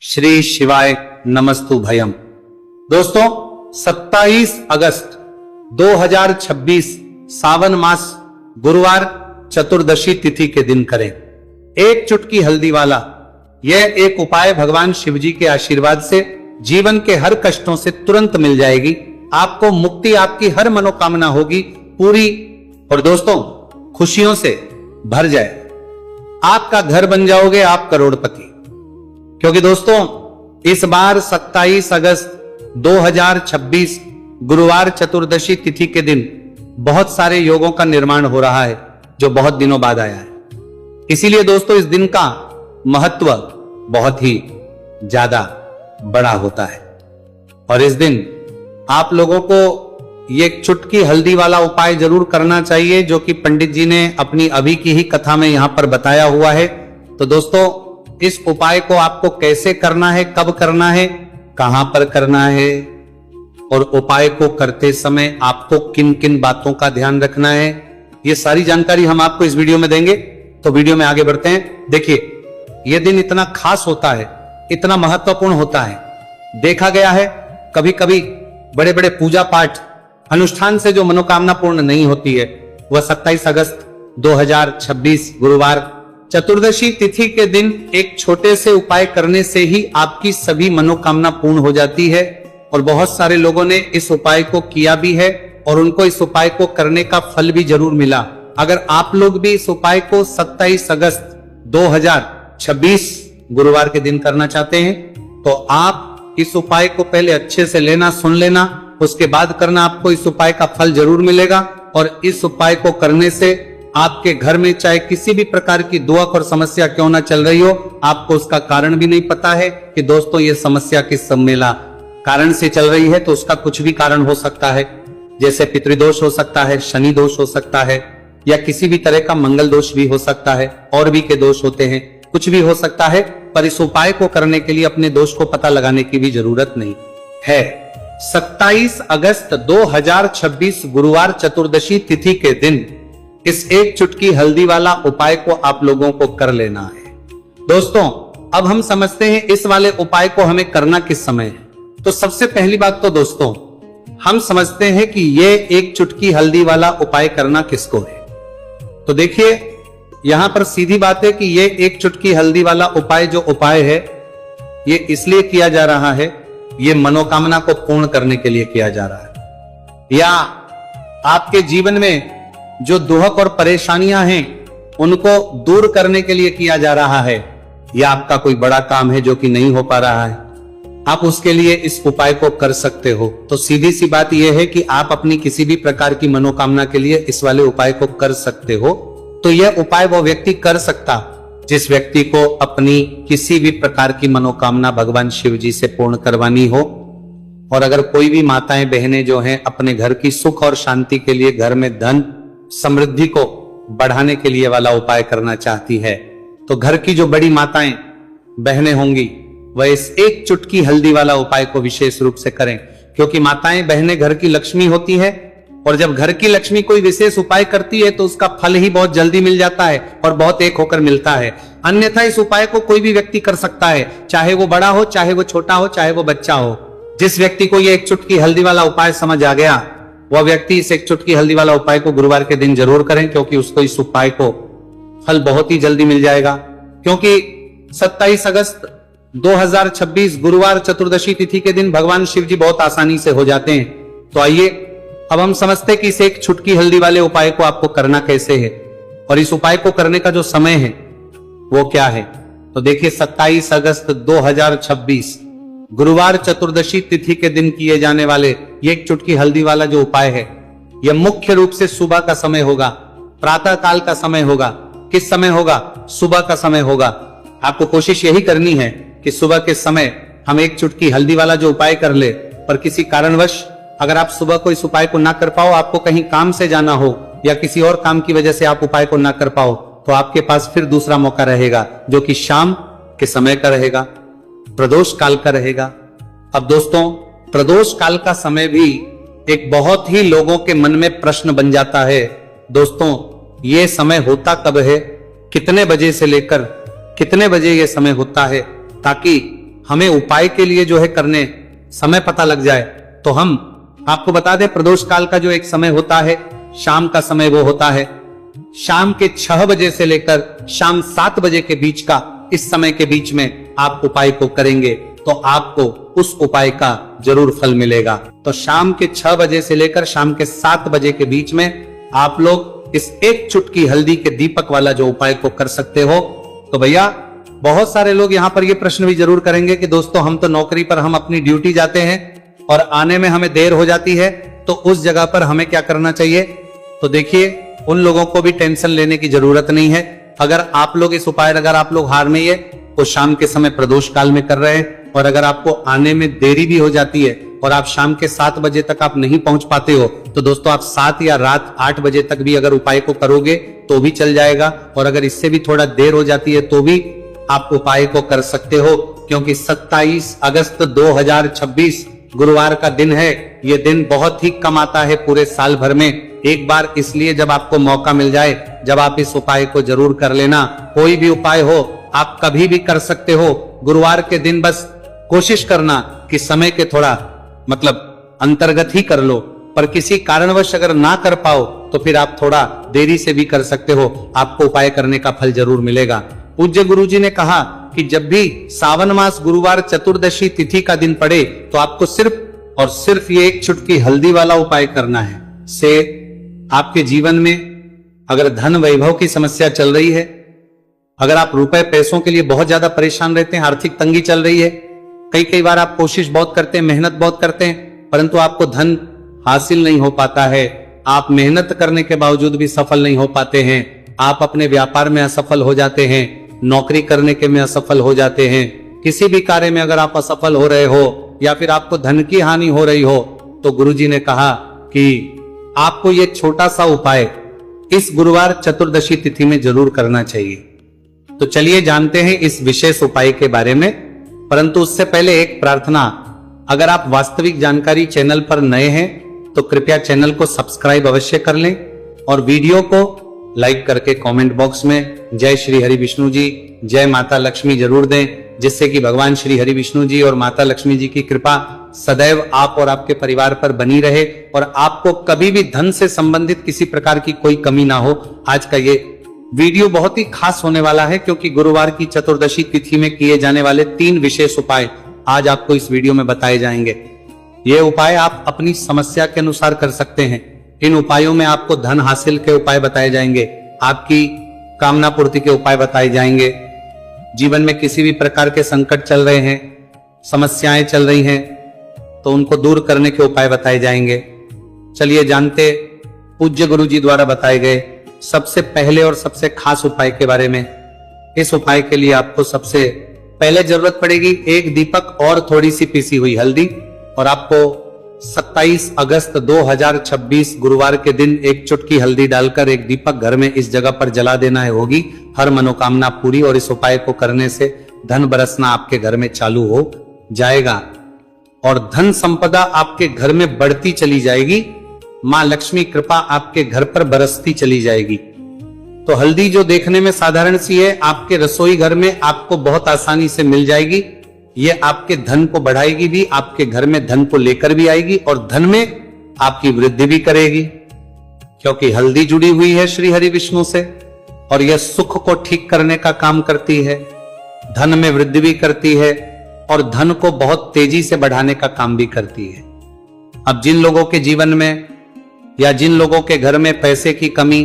श्री शिवाय नमस्तु भयम। दोस्तों 27 अगस्त 2026 सावन मास गुरुवार चतुर्दशी तिथि के दिन करें एक चुटकी हल्दी वाला यह एक उपाय भगवान शिव जी के आशीर्वाद से जीवन के हर कष्टों से तुरंत मिल जाएगी। आपको मुक्ति, आपकी हर मनोकामना होगी पूरी और दोस्तों खुशियों से भर जाए। आपका घर बन जाओगे आप करोड़पति। क्योंकि दोस्तों इस बार 27 अगस्त 2026 गुरुवार चतुर्दशी तिथि के दिन बहुत सारे योगों का निर्माण हो रहा है जो बहुत दिनों बाद आया है। इसीलिए दोस्तों इस दिन का महत्व बहुत ही ज्यादा बड़ा होता है और इस दिन आप लोगों को ये चुटकी हल्दी वाला उपाय जरूर करना चाहिए जो कि पंडित जी ने अपनी अभी की ही कथा में यहां पर बताया हुआ है। तो दोस्तों इस उपाय को आपको कैसे करना है, कब करना है, कहां पर करना है और उपाय को करते समय आपको किन किन बातों का ध्यान रखना है, ये सारी जानकारी हम आपको इस वीडियो में देंगे। तो वीडियो में आगे बढ़ते हैं। देखिए यह दिन इतना खास होता है, इतना महत्वपूर्ण होता है। देखा गया है कभी कभी बड़े बड़े पूजा पाठ अनुष्ठान से जो मनोकामना पूर्ण नहीं होती है वह 27 अगस्त 2026 गुरुवार चतुर्दशी तिथि के दिन एक छोटे से उपाय करने से ही आपकी सभी मनोकामना पूर्ण हो जाती है। और बहुत सारे लोगों ने इस उपाय को किया भी है और उनको इस उपाय को करने का फल भी जरूर मिला। अगर आप लोग भी इस उपाय को 27 अगस्त 2026 गुरुवार के दिन करना चाहते हैं तो आप इस उपाय को पहले अच्छे से लेना, सुन लेना, उसके बाद करना। आपको इस उपाय का फल जरूर मिलेगा और इस उपाय को करने से आपके घर में चाहे किसी भी प्रकार की दुख और समस्या क्यों ना चल रही हो, आपको उसका कारण भी नहीं पता है कि दोस्तों ये समस्या किस सम्मेला कारण से चल रही है, तो उसका कुछ भी कारण हो सकता है। जैसे पितृदोष हो सकता है, शनि दोष हो सकता है या किसी भी तरह का मंगल दोष भी हो सकता है, और भी के दोष होते हैं, कुछ भी हो सकता है। पर इस उपाय को करने के लिए अपने दोष को पता लगाने की भी जरूरत नहीं है। 27 अगस्त 2026 गुरुवार चतुर्दशी तिथि के दिन इस एक चुटकी हल्दी वाला उपाय को आप लोगों को कर लेना है। दोस्तों अब हम समझते हैं इस वाले उपाय को हमें करना किस समय है। तो सबसे पहली बात तो दोस्तों हम समझते हैं कि ये एक चुटकी हल्दी वाला उपाय करना किसको है। तो देखिए यहां पर सीधी बात है कि ये एक चुटकी हल्दी वाला उपाय जो उपाय है ये इसलिए किया जा रहा है, ये मनोकामना को पूर्ण करने के लिए किया जा रहा है, या आपके जीवन में जो दुख और परेशानियां हैं उनको दूर करने के लिए किया जा रहा है, या आपका कोई बड़ा काम है जो कि नहीं हो पा रहा है, आप उसके लिए इस उपाय को कर सकते हो। तो सीधी सी बात यह है कि आप अपनी किसी भी प्रकार की मनोकामना के लिए इस वाले उपाय को कर सकते हो। तो यह उपाय वो व्यक्ति कर सकता जिस व्यक्ति को अपनी किसी भी प्रकार की मनोकामना भगवान शिव जी से पूर्ण करवानी हो। और अगर कोई भी माताएं बहनें जो हैं अपने घर की सुख और शांति के लिए, घर में धन समृद्धि को बढ़ाने के लिए वाला उपाय करना चाहती है, तो घर की जो बड़ी माताएं बहनें होंगी वह इस एक चुटकी हल्दी वाला उपाय को विशेष रूप से करें। क्योंकि माताएं बहनें घर की लक्ष्मी होती है और जब घर की लक्ष्मी कोई विशेष उपाय करती है तो उसका फल ही बहुत जल्दी मिल जाता है और बहुत एक होकर मिलता है। अन्यथा इस उपाय को कोई भी व्यक्ति कर सकता है, चाहे वो बड़ा हो, चाहे वो छोटा हो, चाहे वो बच्चा हो। जिस व्यक्ति को ये एक चुटकी हल्दी वाला उपाय समझ आ गया वह व्यक्ति इस एक चुटकी हल्दी वाला उपाय को गुरुवार के दिन जरूर करें, क्योंकि उसको इस उपाय को फल बहुत ही जल्दी मिल जाएगा। क्योंकि 27 अगस्त 2026 गुरुवार चतुर्दशी तिथि के दिन भगवान शिव जी बहुत आसानी से हो जाते हैं। तो आइए अब हम समझते हैं कि इस एक चुटकी हल्दी वाले उपाय को आपको करना कैसे है और इस उपाय को करने का जो समय है वो क्या है। तो देखिए 27 अगस्त 2026 गुरुवार चतुर्दशी तिथि के दिन किए जाने वाले ये एक चुटकी हल्दी वाला जो उपाय है यह मुख्य रूप से सुबह का समय होगा, प्रातः काल का समय होगा। किस समय होगा? सुबह का समय होगा। आपको कोशिश यही करनी है कि सुबह के समय हम एक चुटकी हल्दी वाला जो उपाय कर ले। पर किसी कारणवश अगर आप सुबह को इस उपाय को ना कर पाओ, आपको कहीं काम से जाना हो या किसी और काम की वजह से आप उपाय को ना कर पाओ, तो आपके पास फिर दूसरा मौका रहेगा जो कि शाम के समय का रहेगा, प्रदोष काल का रहेगा। अब दोस्तों प्रदोष काल का समय भी एक बहुत ही लोगों के मन में प्रश्न बन जाता है। दोस्तों ये समय होता कब है, कितने बजे से लेकर कितने बजे ये समय होता है, ताकि हमें उपाय के लिए जो है करने समय पता लग जाए, तो हम आपको बता दें प्रदोष काल का जो एक समय होता है, शाम का समय वो होता है शाम के 6 बजे से लेकर शाम 7 बजे के बीच का, इस समय के बीच में आप उपाय को करेंगे तो आपको उस उपाय का जरूर फल मिलेगा। तो शाम के 6 बजे से लेकर शाम के 7 बजे के बीच में आप लोग इस एक चुटकी हल्दी के दीपक वाला जो उपाय को कर सकते हो। तो भैया बहुत सारे लोग यहाँ पर ये प्रश्न भी जरूर करेंगे कि दोस्तों हम तो नौकरी पर हम अपनी ड्यूटी जाते हैं और आने में हमें देर हो जाती है, तो उस जगह पर हमें क्या करना चाहिए। तो देखिए उन लोगों को भी टेंशन लेने की जरूरत नहीं है। अगर आप लोग इस उपाय, अगर आप लोग हार में ये तो शाम के समय प्रदोष काल में कर रहे हैं, और अगर आपको आने में देरी भी हो जाती है और आप शाम के 7 बजे तक आप नहीं पहुंच पाते हो, तो दोस्तों आप 7 या रात 8 बजे तक भी अगर उपाय को करोगे तो भी चल जाएगा। और अगर इससे भी थोड़ा देर हो जाती है तो भी आप उपाय को कर सकते हो, क्योंकि 27 अगस्त 2026 गुरुवार का दिन है। ये दिन बहुत ही कम आता है पूरे साल भर में एक बार, इसलिए जब आपको मौका मिल जाए, जब आप इस उपाय को जरूर कर लेना। कोई भी उपाय हो आप कभी भी कर सकते हो, गुरुवार के दिन बस कोशिश करना कि समय के थोड़ा मतलब अंतर्गत ही कर लो, पर किसी कारणवश अगर ना कर पाओ तो फिर आप थोड़ा देरी से भी कर सकते हो, आपको उपाय करने का फल जरूर मिलेगा। पूज्य गुरुजी ने कहा कि जब भी सावन मास गुरुवार चतुर्दशी तिथि का दिन पड़े तो आपको सिर्फ और सिर्फ ये एक चुटकी हल्दी वाला उपाय करना है। से आपके जीवन में अगर धन वैभव की समस्या चल रही है, अगर आप रुपए पैसों के लिए बहुत ज्यादा परेशान रहते हैं, आर्थिक तंगी चल रही है, कई बार आप कोशिश बहुत करते हैं, मेहनत बहुत करते हैं, परंतु आपको धन हासिल नहीं हो पाता है, आप मेहनत करने के बावजूद भी सफल नहीं हो पाते हैं, आप अपने व्यापार में असफल हो जाते हैं, नौकरी करने के में असफल हो जाते हैं, किसी भी कार्य में अगर आप असफल हो रहे हो या फिर आपको धन की हानि हो रही हो, तो गुरुजी ने कहा कि आपको ये छोटा सा उपाय इस गुरुवार चतुर्दशी तिथि में जरूर करना चाहिए। तो चलिए जानते हैं इस विशेष उपाय के बारे में, परंतु उससे पहले एक प्रार्थना, अगर आप वास्तविक जानकारी चैनल पर नए हैं तो कृपया चैनल को सब्सक्राइब अवश्य कर लें और वीडियो को लाइक करके कमेंट बॉक्स में जय श्री हरि विष्णु जी, जय माता लक्ष्मी जरूर दें, जिससे कि भगवान श्री हरि विष्णु जी और माता लक्ष्मी जी की कृपा सदैव आप और आपके परिवार पर बनी रहे और आपको कभी भी धन से संबंधित किसी प्रकार की कोई कमी ना हो। आज का ये वीडियो बहुत ही खास होने वाला है, क्योंकि गुरुवार की चतुर्दशी तिथि में किए जाने वाले 3 विशेष उपाय आज आपको इस वीडियो में बताए जाएंगे। ये उपाय आप अपनी समस्या के अनुसार कर सकते हैं। इन उपायों में आपको धन हासिल के उपाय बताए जाएंगे, आपकी कामना पूर्ति के उपाय बताए जाएंगे, जीवन में किसी भी प्रकार के संकट चल रहे हैं, समस्याएं चल रही हैं, तो उनको दूर करने के उपाय बताए जाएंगे। चलिए जानते पूज्य गुरु जी द्वारा बताए गए सबसे पहले और सबसे खास उपाय के बारे में। इस उपाय के लिए आपको सबसे पहले जरूरत पड़ेगी एक दीपक और थोड़ी सी पीसी हुई हल्दी, और आपको 27 अगस्त 2026 गुरुवार के दिन एक चुटकी हल्दी डालकर एक दीपक घर में इस जगह पर जला देना है, होगी हर मनोकामना पूरी। और इस उपाय को करने से धन बरसना आपके घर में चालू हो जाएगा और धन संपदा आपके घर में बढ़ती चली जाएगी, मां लक्ष्मी कृपा आपके घर पर बरसती चली जाएगी। तो हल्दी जो देखने में साधारण सी है, आपके रसोई घर में आपको बहुत आसानी से मिल जाएगी। ये आपके धन को बढ़ाएगी भी, आपके घर में धन को लेकर भी आएगी और धन में आपकी वृद्धि भी करेगी, क्योंकि हल्दी जुड़ी हुई है श्री हरि विष्णु से और यह सुख को ठीक करने का काम करती है, धन में वृद्धि भी करती है और धन को बहुत तेजी से बढ़ाने का काम भी करती है। अब जिन लोगों के जीवन में या जिन लोगों के घर में पैसे की कमी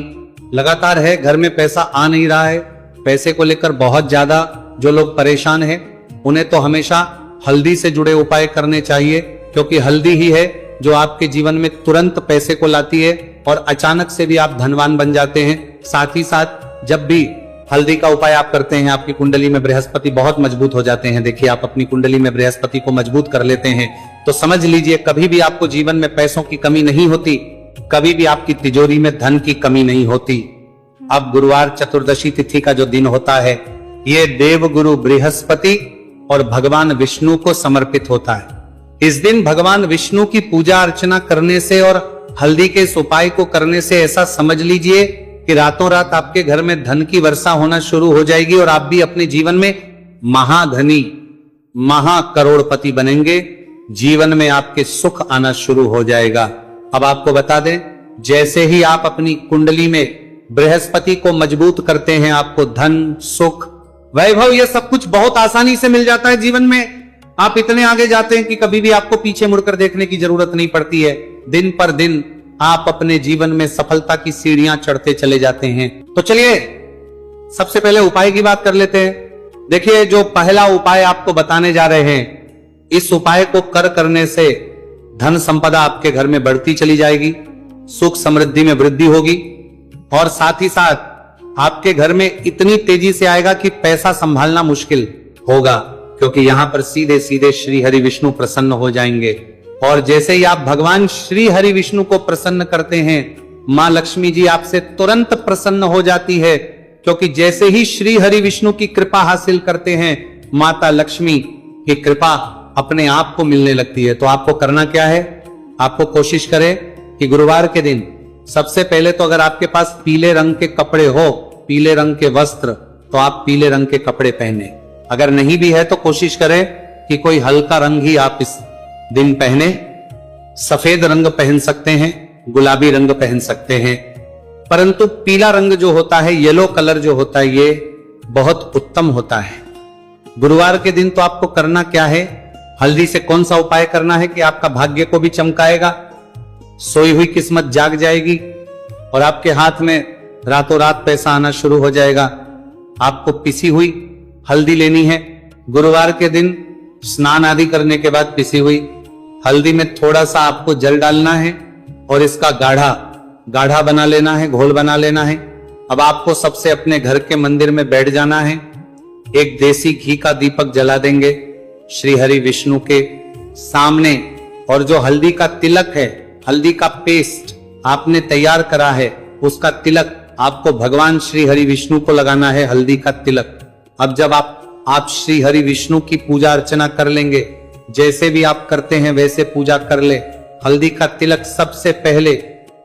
लगातार है, घर में पैसा आ नहीं रहा है, पैसे को लेकर बहुत ज्यादा जो लोग परेशान हैं, उन्हें तो हमेशा हल्दी से जुड़े उपाय करने चाहिए, क्योंकि हल्दी ही है जो आपके जीवन में तुरंत पैसे को लाती है और अचानक से भी आप धनवान बन जाते हैं। साथ ही साथ जब भी हल्दी का उपाय आप करते हैं, आपकी कुंडली में बृहस्पति बहुत मजबूत हो जाते हैं। देखिए, आप अपनी कुंडली में बृहस्पति को मजबूत कर लेते हैं तो समझ लीजिए कभी भी आपको जीवन में पैसों की कमी नहीं होती, कभी भी आपकी तिजोरी में धन की कमी नहीं होती। अब गुरुवार चतुर्दशी तिथि का जो दिन होता है, ये देव गुरु बृहस्पति और भगवान विष्णु को समर्पित होता है। इस दिन भगवान विष्णु की पूजा अर्चना करने से और हल्दी के इस उपाय को करने से ऐसा समझ लीजिए कि रातों रात आपके घर में धन की वर्षा होना शुरू हो जाएगी और आप भी अपने जीवन में महाधनी महाकरोड़पति बनेंगे, जीवन में आपके सुख आना शुरू हो जाएगा। अब आपको बता दें, जैसे ही आप अपनी कुंडली में बृहस्पति को मजबूत करते हैं, आपको धन, सुख, वैभव, ये सब कुछ बहुत आसानी से मिल जाता है। जीवन में आप इतने आगे जाते हैं कि कभी भी आपको पीछे मुड़कर देखने की जरूरत नहीं पड़ती है। दिन पर दिन आप अपने जीवन में सफलता की सीढ़ियां चढ़ते चले जाते हैं। तो चलिए सबसे पहले उपाय की बात कर लेते हैं। देखिए, जो पहला उपाय आपको बताने जा रहे हैं, इस उपाय को करने से धन संपदा आपके घर में बढ़ती चली जाएगी, सुख समृद्धि में वृद्धि होगी और साथ ही साथ आपके घर में इतनी तेजी से आएगा कि पैसा संभालना मुश्किल होगा, क्योंकि यहां पर सीधे सीधे श्री हरि विष्णु प्रसन्न हो जाएंगे। और जैसे ही आप भगवान श्री हरि विष्णु को प्रसन्न करते हैं, मां लक्ष्मी जी आपसे तुरंत प्रसन्न हो जाती है, क्योंकि जैसे ही श्री हरि विष्णु की कृपा हासिल करते हैं, माता लक्ष्मी की कृपा अपने आप को मिलने लगती है। तो आपको करना क्या है, आपको कोशिश करें कि गुरुवार के दिन सबसे पहले तो अगर आपके पास पीले रंग के कपड़े हो, पीले रंग के वस्त्र, तो आप पीले रंग के कपड़े पहने। अगर नहीं भी है तो कोशिश करें कि कोई हल्का रंग ही आप इस दिन पहने। सफेद रंग पहन सकते हैं, गुलाबी रंग पहन सकते हैं, परंतु पीला रंग जो होता है, येलो कलर जो होता है, ये बहुत उत्तम होता है। गुरुवार के दिन तो आपको करना क्या है, हल्दी से कौन सा उपाय करना है कि आपका भाग्य को भी चमकाएगा, सोई हुई किस्मत जाग जाएगी और आपके हाथ में रातों रात पैसा आना शुरू हो जाएगा। आपको पिसी हुई हल्दी लेनी है। गुरुवार के दिन स्नान आदि करने के बाद पिसी हुई हल्दी में थोड़ा सा आपको जल डालना है और इसका गाढ़ा बना लेना है, घोल बना लेना है। अब आपको सबसे अपने घर के मंदिर में बैठ जाना है, एक देसी घी का दीपक जला देंगे श्री हरि विष्णु के सामने, और जो हल्दी का तिलक है, हल्दी का पेस्ट आपने तैयार करा है, उसका तिलक आपको भगवान श्री हरि विष्णु को लगाना है, हल्दी का तिलक। अब जब आप श्री हरि विष्णु की पूजा अर्चना कर लेंगे, जैसे भी आप करते हैं वैसे पूजा कर ले। हल्दी का तिलक सबसे पहले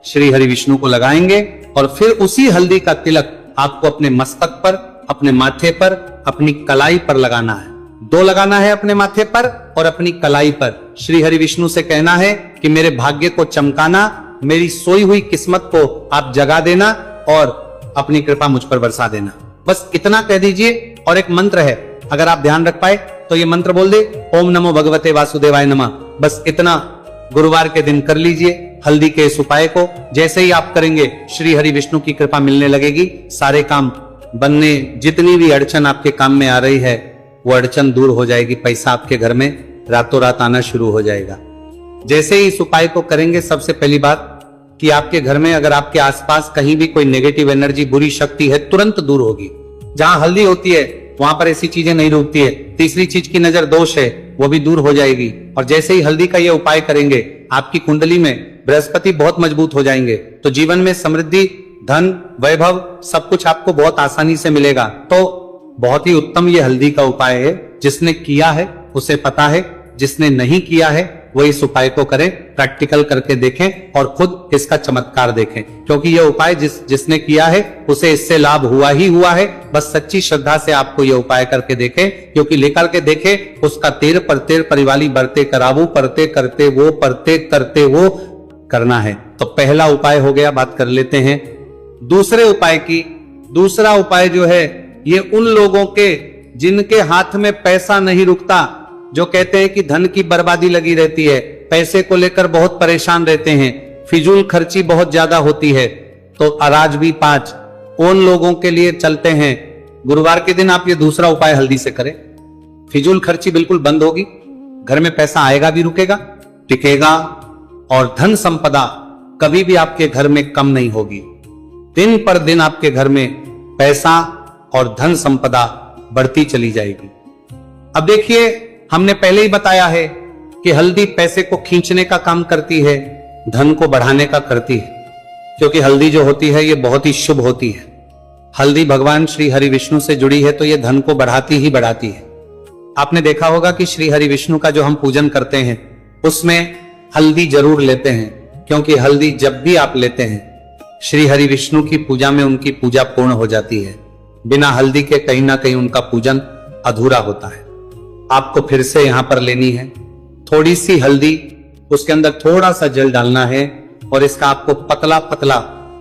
श्री हरि विष्णु को लगाएंगे और फिर उसी हल्दी का तिलक आपको अपने मस्तक पर, अपने माथे पर, अपनी कलाई पर लगाना है। दो लगाना है, अपने माथे पर और अपनी कलाई पर। श्री हरि विष्णु से कहना है कि मेरे भाग्य को चमकाना, मेरी सोई हुई किस्मत को आप जगा देना और अपनी कृपा मुझ पर बरसा देना। बस इतना कह दीजिए। और एक मंत्र है, अगर आप ध्यान रख पाए तो ये मंत्र बोल दे, ओम नमो भगवते वासुदेवाय नमः। बस इतना गुरुवार के दिन कर लीजिए हल्दी के इस उपाय को। जैसे ही आप करेंगे, श्री हरि विष्णु की कृपा मिलने लगेगी, सारे काम बनने, जितनी भी अड़चन आपके काम में आ रही है वो अड़चन दूर हो जाएगी, पैसा आपके घर में रातों रात आना शुरू हो जाएगा। जैसे ही इस उपाय को करेंगे, सबसे पहली बात कि आपके घर में अगर आपके आसपास कहीं भी कोई नेगेटिव एनर्जी, बुरी शक्ति है, तुरंत दूर होगी। जहां हल्दी होती है वहां पर ऐसी चीजें नहीं रुकती है। तीसरी चीज की नजर दोष है, वो भी दूर हो जाएगी। और जैसे ही हल्दी का ये उपाय करेंगे, आपकी कुंडली में बृहस्पति बहुत मजबूत हो जाएंगे, तो जीवन में समृद्धि, धन, वैभव सब कुछ आपको बहुत आसानी से मिलेगा। तो बहुत ही उत्तम ये हल्दी का उपाय है। जिसने किया है उसे पता है, जिसने नहीं किया है वो इस उपाय को करें, प्रैक्टिकल करके देखें और खुद इसका चमत्कार देखें, क्योंकि यह उपाय जिसने किया है उसे इससे लाभ हुआ ही हुआ है। बस सच्ची श्रद्धा से आपको यह उपाय करके देखें, क्योंकि लेकर के देखें, उसका तेर पर तेर परिवाली बरते करावू, परते करते वो, परते करते वो करना है। तो पहला उपाय हो गया। बात कर लेते हैं दूसरे उपाय की। दूसरा उपाय जो है, ये उन लोगों के जिनके हाथ में पैसा नहीं रुकता, जो कहते हैं कि धन की बर्बादी लगी रहती है, पैसे को लेकर बहुत परेशान रहते हैं, फिजूल खर्ची बहुत ज्यादा होती है, तो अराज भी 5 उन लोगों के लिए चलते हैं। गुरुवार के दिन आप ये दूसरा उपाय हल्दी से करें, फिजूल खर्ची बिल्कुल बंद होगी, घर में पैसा आएगा भी, रुकेगा, टिकेगा, और धन संपदा कभी भी आपके घर में कम नहीं होगी। दिन पर दिन आपके घर में पैसा और धन संपदा बढ़ती चली जाएगी। अब देखिए, हमने पहले ही बताया है कि हल्दी पैसे को खींचने का काम करती है, धन को बढ़ाने का करती है, क्योंकि हल्दी जो होती है ये बहुत ही शुभ होती है। हल्दी भगवान श्री हरि विष्णु से जुड़ी है, तो ये धन को बढ़ाती ही बढ़ाती है। आपने देखा होगा कि श्री हरि विष्णु का जो हम पूजन करते हैं उसमें हल्दी जरूर लेते हैं, क्योंकि हल्दी जब भी आप लेते हैं श्री हरि विष्णु की पूजा में उनकी पूजा पूर्ण हो जाती है। बिना हल्दी के कहीं ना कहीं उनका पूजन अधूरा होता है। आपको फिर से यहां पर लेनी है। थोड़ी सी हल्दी, उसके अंदर थोड़ा सा जल डालना है और इसका आपको पतला पतला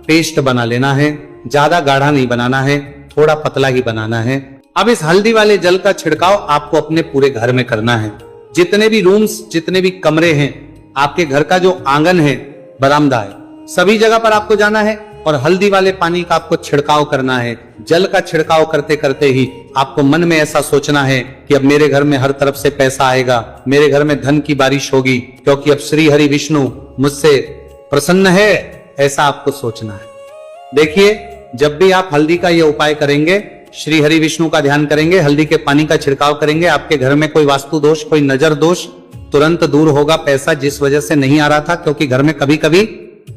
पेस्ट बना लेना है। ज्यादा गाढ़ा नहीं बनाना है, थोड़ा पतला ही बनाना है। अब इस हल्दी वाले जल का छिड़काव आपको अपने पूरे घर में करना है। जितने भी रूम्स, जितने भी कमरे हैं, आपके घर का जो आंगन है, बरामदा है, सभी जगह पर आपको जाना है और हल्दी वाले पानी का आपको छिड़काव करना है। जल का छिड़काव करते करते ही आपको मन में ऐसा सोचना है कि अब मेरे घर में हर तरफ से पैसा आएगा, मेरे घर में धन की बारिश होगी, क्योंकि अब श्री हरि विष्णु मुझसे प्रसन्न है। ऐसा आपको सोचना है। देखिए, जब भी आप हल्दी का ये उपाय करेंगे, श्री हरि विष्णु का ध्यान करेंगे, हल्दी के पानी का छिड़काव करेंगे, आपके घर में कोई वास्तु दोष, कोई नजर दोष तुरंत दूर होगा। पैसा जिस वजह से नहीं आ रहा था, क्योंकि घर में कभी कभी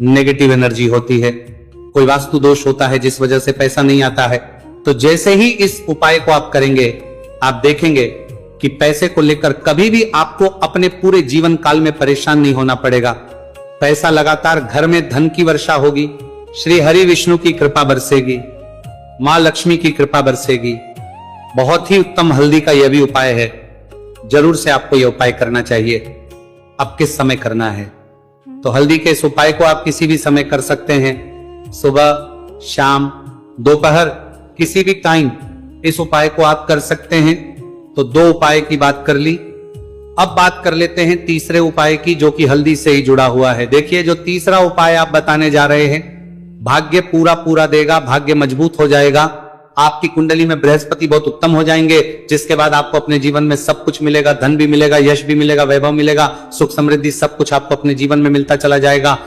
नेगेटिव एनर्जी होती है, कोई वास्तु दोष होता है जिस वजह से पैसा नहीं आता है। तो जैसे ही इस उपाय को आप करेंगे, आप देखेंगे कि पैसे को लेकर कभी भी आपको अपने पूरे जीवन काल में परेशान नहीं होना पड़ेगा। पैसा लगातार घर में धन की वर्षा होगी, श्री हरि विष्णु की कृपा बरसेगी, मां लक्ष्मी की कृपा बरसेगी। बहुत ही उत्तम हल्दी का यह भी उपाय है, जरूर से आपको यह उपाय करना चाहिए। अब किस समय करना है? तो हल्दी के इस उपाय को आप किसी भी समय कर सकते हैं, सुबह, शाम, दोपहर, किसी भी टाइम इस उपाय को आप कर सकते हैं। तो 2 उपाय की बात कर ली। अब बात कर लेते हैं तीसरे उपाय की, जो कि हल्दी से ही जुड़ा हुआ है। देखिए, जो तीसरा उपाय आप बताने जा रहे हैं, भाग्य पूरा पूरा देगा, भाग्य मजबूत हो जाएगा, आपकी कुंडली में बृहस्पति बहुत उत्तम हो जाएंगे, जिसके बाद आपको अपने जीवन में सब कुछ मिलेगा, धन भी मिलेगा, यश भी मिलेगा, वैभव मिलेगा, सुख समृद्धि, सब कुछ आपको अपने जीवन में मिलता चला जाएगा।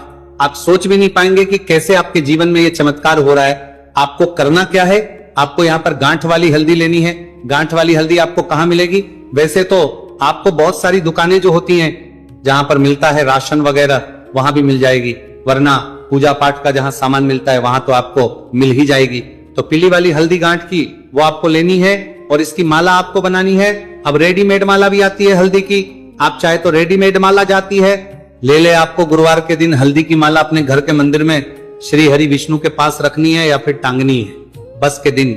आप सोच भी नहीं पाएंगे कि कैसे आपके जीवन में ये चमत्कार हो रहा है। आपको करना क्या है? आपको यहाँ पर गांठ वाली हल्दी लेनी है। गांठ वाली हल्दी आपको कहाँ मिलेगी? वैसे तो आपको बहुत सारी दुकानें जो होती हैं, जहां पर मिलता है राशन वगैरह, वहां भी मिल जाएगी, वरना पूजा पाठ का जहां सामान मिलता है वहां तो आपको मिल ही जाएगी। तो पीली वाली हल्दी गांठ की वो आपको लेनी है और इसकी माला आपको बनानी है। अब रेडीमेड माला भी आती है हल्दी की, आप चाहे तो रेडीमेड माला जाती है, ले ले। आपको गुरुवार के दिन हल्दी की माला अपने घर के मंदिर में श्री हरि विष्णु के पास रखनी है या फिर टांगनी है। बस के दिन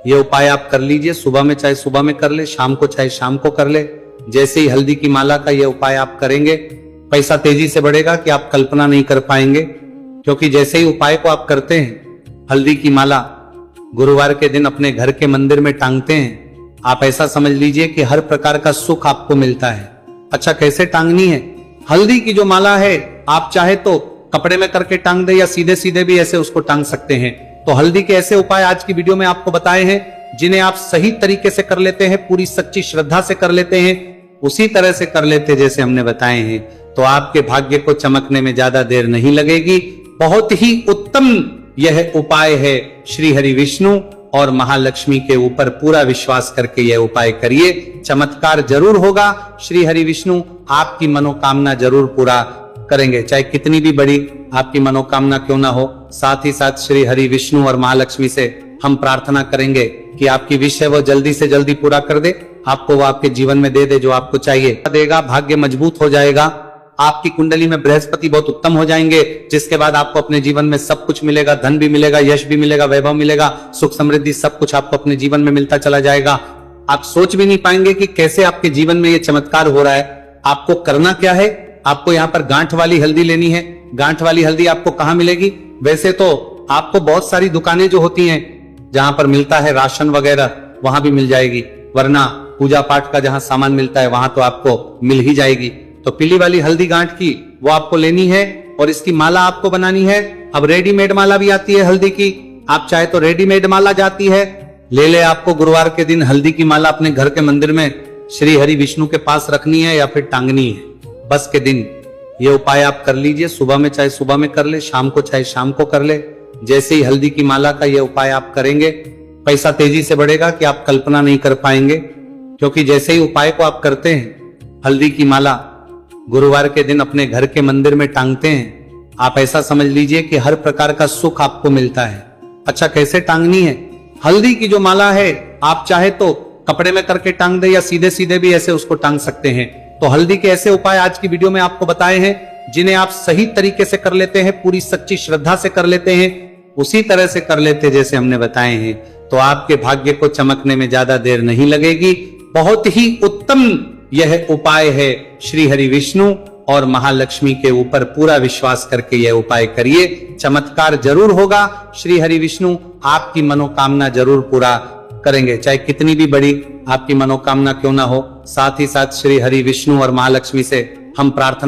ये उपाय आप कर लीजिए। सुबह में चाहे सुबह में कर ले, शाम को चाहे शाम को कर ले। जैसे ही हल्दी की माला का ये उपाय आप करेंगे, पैसा तेजी से बढ़ेगा कि आप कल्पना नहीं कर पाएंगे। क्योंकि जैसे ही उपाय को आप करते हैं, हल्दी की माला गुरुवार के दिन अपने घर के मंदिर में टांगते हैं, आप ऐसा समझ लीजिए कि हर प्रकार का सुख आपको मिलता है। अच्छा, कैसे टांगनी है? हल्दी की जो माला है, आप चाहे तो कपड़े में करके टांग दे या सीधे सीधे भी ऐसे उसको टांग सकते हैं। तो हल्दी के ऐसे उपाय आज की वीडियो में आपको बताए हैं, जिन्हें आप सही तरीके से कर लेते हैं, पूरी सच्ची श्रद्धा से कर लेते हैं, उसी तरह से कर लेते जैसे हमने बताए हैं, तो आपके भाग्य को चमकने में ज्यादा देर नहीं लगेगी। बहुत ही उत्तम यह उपाय है। श्री हरि विष्णु और महालक्ष्मी के ऊपर पूरा विश्वास करके यह उपाय करिए, चमत्कार जरूर होगा। श्री हरि विष्णु आपकी मनोकामना जरूर पूरा करेंगे, चाहे कितनी भी बड़ी आपकी मनोकामना क्यों ना हो। साथ ही साथ श्री हरि विष्णु और महालक्ष्मी से हम प्रार्थना करेंगे कि आपकी विश है वो जल्दी से जल्दी पूरा कर दे, आपको वो आपके जीवन में दे दे जो आपको चाहिए, देगा, भाग्य मजबूत हो जाएगा, आपकी कुंडली में बृहस्पति बहुत उत्तम हो जाएंगे, जिसके बाद आपको अपने जीवन में सब कुछ मिलेगा, धन भी मिलेगा, यश भी मिलेगा, वैभव मिलेगा, सुख समृद्धि, सब कुछ आपको अपने जीवन में मिलता चला जाएगा। आप सोच भी नहीं पाएंगे कि कैसे आपके जीवन में ये चमत्कार हो रहा है। आपको करना क्या है? आपको यहाँ पर गांठ वाली हल्दी लेनी है। गांठ वाली हल्दी आपको कहाँ मिलेगी? वैसे तो आपको बहुत सारी दुकानें जो होती हैं, जहां पर मिलता है राशन वगैरह, वहां भी मिल जाएगी, वरना पूजा पाठ का जहां सामान मिलता है वहां तो आपको मिल ही जाएगी। तो पीली वाली हल्दी गांठ की वो आपको लेनी है और इसकी माला आपको बनानी है। अब रेडीमेड माला भी आती है हल्दी की, आप चाहे तो रेडीमेड माला जाती है, ले ले। आपको गुरुवार के दिन हल्दी की माला अपने घर के मंदिर में श्री हरि विष्णु के पास रखनी है या फिर टांगनी है। बस के दिन ये उपाय आप कर लीजिए। सुबह में चाहे सुबह में कर ले, शाम को चाहे शाम को कर ले। जैसे ही हल्दी की माला का ये उपाय आप करेंगे, पैसा तेजी से बढ़ेगा कि आप कल्पना नहीं कर पाएंगे। क्योंकि जैसे ही उपाय को आप करते हैं, हल्दी की माला गुरुवार के दिन अपने घर के मंदिर में टांगते हैं, आप ऐसा समझ लीजिए कि हर प्रकार का सुख आपको मिलता है। अच्छा, कैसे टांगनी है? हल्दी की जो माला है, आप चाहे तो कपड़े में करके टांग दे या सीधे सीधे भी ऐसे उसको टांग सकते हैं। तो हल्दी के ऐसे उपाय आज की वीडियो में आपको बताए हैं, जिन्हें आप सही तरीके से कर लेते हैं, पूरी सच्ची श्रद्धा से कर लेते हैं, उसी तरह से कर लेते जैसे हमने बताए हैं, तो आपके भाग्य को चमकने में ज्यादा देर नहीं लगेगी। बहुत ही उत्तम उत्तम यह उपाय है। श्री हरि विष्णु और महालक्ष्मी के ऊपर पूरा विश्वास करके यह उपाय करिए, चमत्कार जरूर होगा। श्री हरि विष्णु आपकी मनोकामना जरूर पूरा करेंगे, चाहे कितनी भी बड़ी आपकी मनोकामना क्यों ना हो। साथ ही साथ श्री हरि विष्णु और महालक्ष्मी से हम प्रार्थना